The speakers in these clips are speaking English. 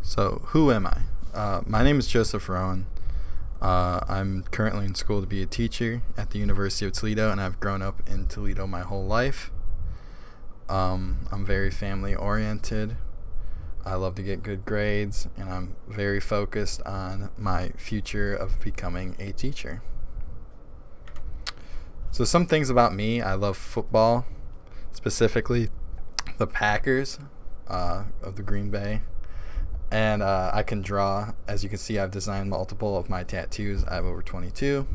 So, who am I? My name is Joseph Rowan. I'm currently in school to be a teacher at the University of Toledo, and I've grown up in Toledo my whole life. I'm very family oriented. I love to get good grades, and I'm very focused on my future of becoming a teacher. So, some things about me: I love football, specifically the Packers of the Green Bay. And I can draw. As you can see, I've designed multiple of my tattoos. I have over 22.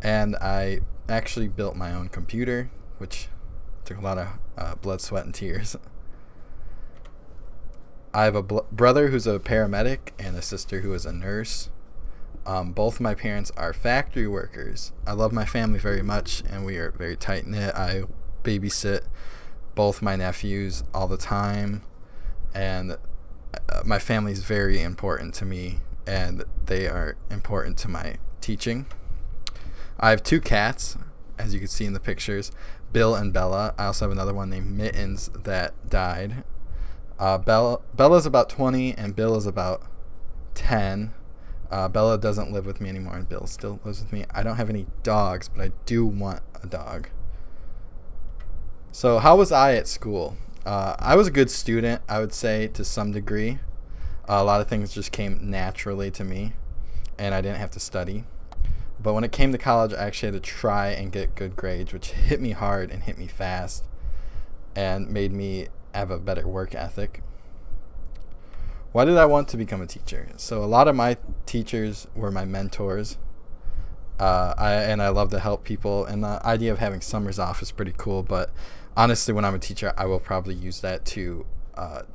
And I actually built my own computer, which took a lot of blood, sweat, and tears. I have a brother who's a paramedic and a sister who is a nurse. Both of my parents are factory workers. I love my family very much, and we are very tight-knit. I babysit both my nephews all the time, and my family is very important to me, and they are important to my teaching. I have two cats, as you can see in the pictures, Bill and Bella. I also have another one named Mittens that died. Bella's about 20, and Bill is about 10. Bella doesn't live with me anymore, and Bill still lives with me. I don't have any dogs, but I do want a dog. So how was I at school? I was a good student, I would say, to some degree. A lot of things just came naturally to me, and I didn't have to study. But when it came to college, I actually had to try and get good grades, which hit me hard and hit me fast and made me have a better work ethic. Why did I want to become a teacher? So a lot of my teachers were my mentors. I love to help people, and the idea of having summers off is pretty cool, but honestly, when I'm a teacher, I will probably use that to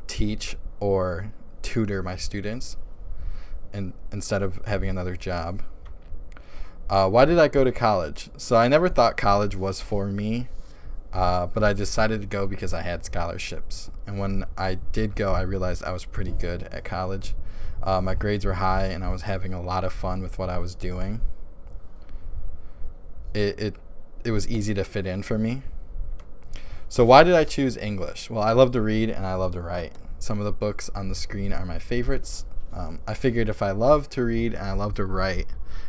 teach or tutor my students instead of having another job. Why did I go to college? So I never thought college was for me, but I decided to go because I had scholarships. And when I did go, I realized I was pretty good at college. My grades were high, and I was having a lot of fun with what I was doing. It was easy to fit in for me. So why did I choose English? Well, I love to read and I love to write. Some of the books on the screen are my favorites. I figured if I love to read and I love to write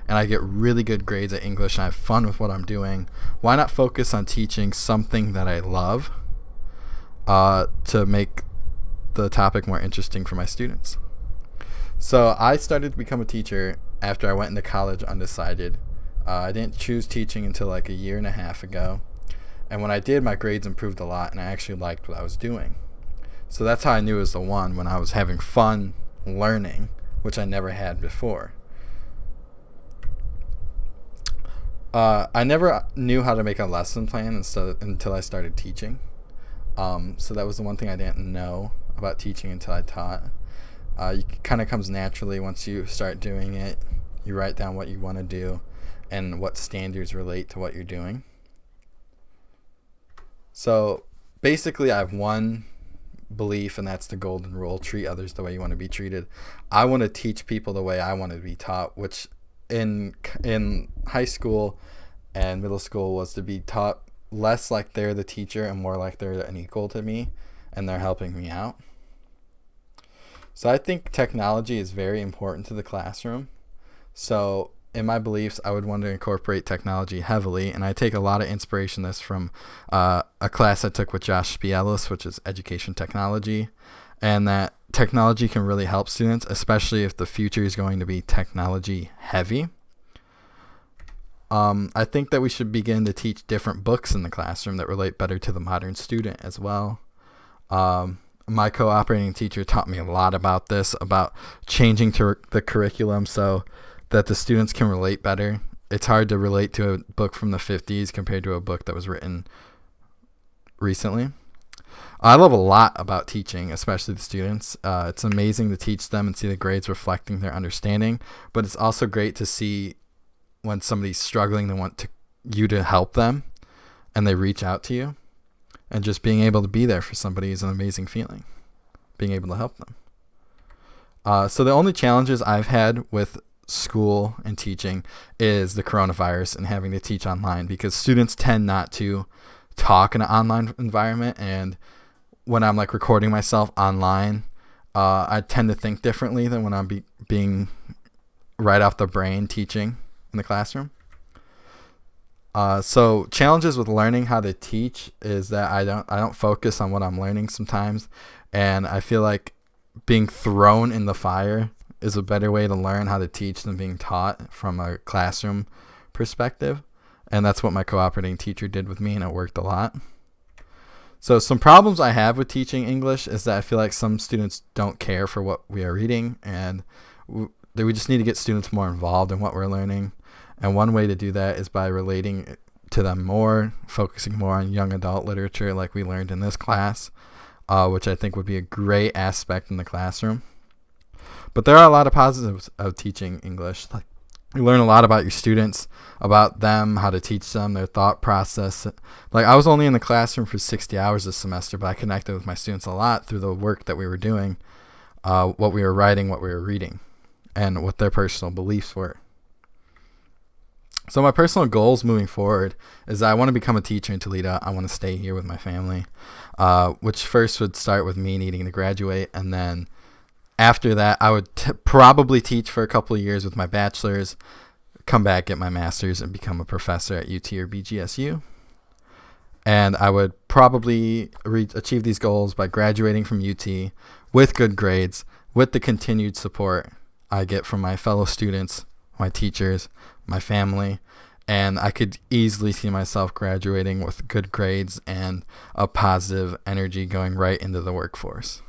and I get really good grades at English and I have fun with what I'm doing, why not focus on teaching something that I love to make the topic more interesting for my students? So I started to become a teacher after I went into college undecided. I didn't choose teaching until like a year and a half ago. And when I did, my grades improved a lot, and I actually liked what I was doing. So that's how I knew it was the one, when I was having fun learning, which I never had before. I never knew how to make a lesson plan until I started teaching. So that was the one thing I didn't know about teaching until I taught. It kind of comes naturally once you start doing it. You write down what you want to do and what standards relate to what you're doing. So basically, I have one belief, and that's the golden rule: treat others the way you want to be treated. I want to teach people the way I want to be taught, which in high school and middle school was to be taught less like they're the teacher and more like they're an equal to me and they're helping me out. So I think technology is very important to the classroom. So in my beliefs, I would want to incorporate technology heavily, and I take a lot of inspiration this from a class I took with Josh Spielis, which is education technology, and that technology can really help students, especially if the future is going to be technology heavy. I think that we should begin to teach different books in the classroom that relate better to the modern student as well. My co-operating teacher taught me a lot about this, about changing to the curriculum so that the students can relate better. It's hard to relate to a book from the 50s compared to a book that was written recently. I love a lot about teaching, especially the students. It's amazing to teach them and see the grades reflecting their understanding, but it's also great to see when somebody's struggling, they want you to help them, and they reach out to you. And just being able to be there for somebody is an amazing feeling, being able to help them. So the only challenges I've had with school and teaching is the coronavirus and having to teach online, because students tend not to talk in an online environment, and when I'm like recording myself online, I tend to think differently than when I'm being right off the brain teaching in the classroom. So challenges with learning how to teach is that I don't focus on what I'm learning sometimes, and I feel like being thrown in the fire is a better way to learn how to teach than being taught from a classroom perspective. And that's what my cooperating teacher did with me, and it worked a lot. So some problems I have with teaching English is that I feel like some students don't care for what we are reading, and we just need to get students more involved in what we're learning. And one way to do that is by relating to them more, focusing more on young adult literature like we learned in this class, which I think would be a great aspect in the classroom. But there are a lot of positives of teaching English. Like, you learn a lot about your students, about them, how to teach them, their thought process. Like, I was only in the classroom for 60 hours this semester, but I connected with my students a lot through the work that we were doing, what we were writing, what we were reading, and what their personal beliefs were. So my personal goals moving forward is that I want to become a teacher in Toledo. I want to stay here with my family, which first would start with me needing to graduate, and then after that, I would probably teach for a couple of years with my bachelor's, come back, get my master's, and become a professor at UT or BGSU. And I would probably achieve these goals by graduating from UT with good grades, with the continued support I get from my fellow students, my teachers, my family. And I could easily see myself graduating with good grades and a positive energy going right into the workforce.